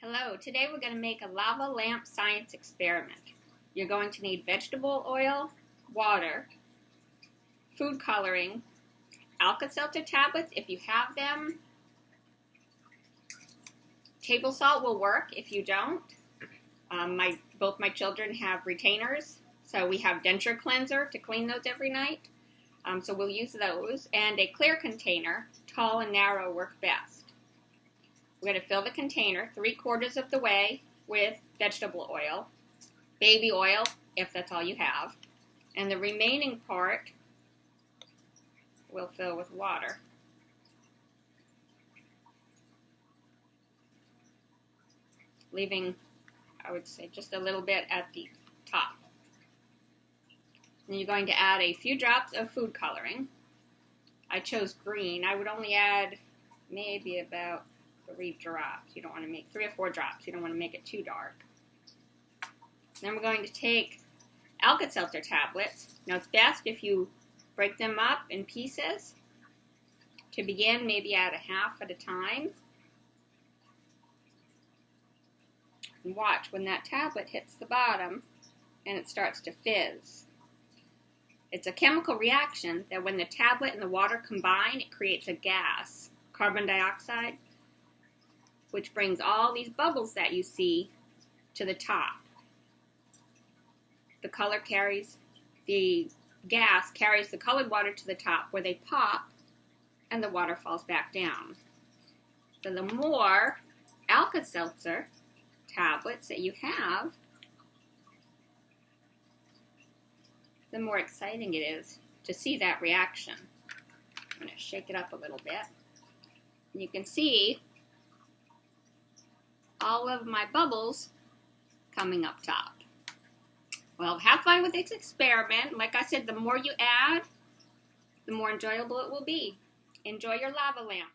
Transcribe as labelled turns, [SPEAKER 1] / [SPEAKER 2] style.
[SPEAKER 1] Hello, today we're going to make a lava lamp science experiment. You're going to need vegetable oil, water, food coloring, Alka-Seltzer tablets if you have them. Table salt will work if you don't. Both my children have retainers, so we have denture cleanser to clean those every night. So we'll use those, and a clear container, tall and narrow work best. We're going to fill the container 3/4 of the way with vegetable oil, baby oil, if that's all you have, and the remaining part we'll fill with water. Leaving, I would say, just a little bit at the top. And you're going to add a few drops of food coloring. I chose green. I would only add maybe about 3 drops. You don't want to make 3 or 4 drops. You don't want to make it too dark. Then we're going to take Alka-Seltzer tablets. Now it's best if you break them up in pieces. To begin, maybe add a half at a time. And watch when that tablet hits the bottom and it starts to fizz. It's a chemical reaction that when the tablet and the water combine, it creates a gas, carbon dioxide, which brings all these bubbles that you see to the top. The gas carries the colored water to the top where they pop and the water falls back down. So the more Alka-Seltzer tablets that you have, the more exciting it is to see that reaction. I'm going to shake it up a little bit. And you can see all of my bubbles coming up top. Well, have fun with this experiment. Like I said, the more you add, the more enjoyable it will be. Enjoy your lava lamp.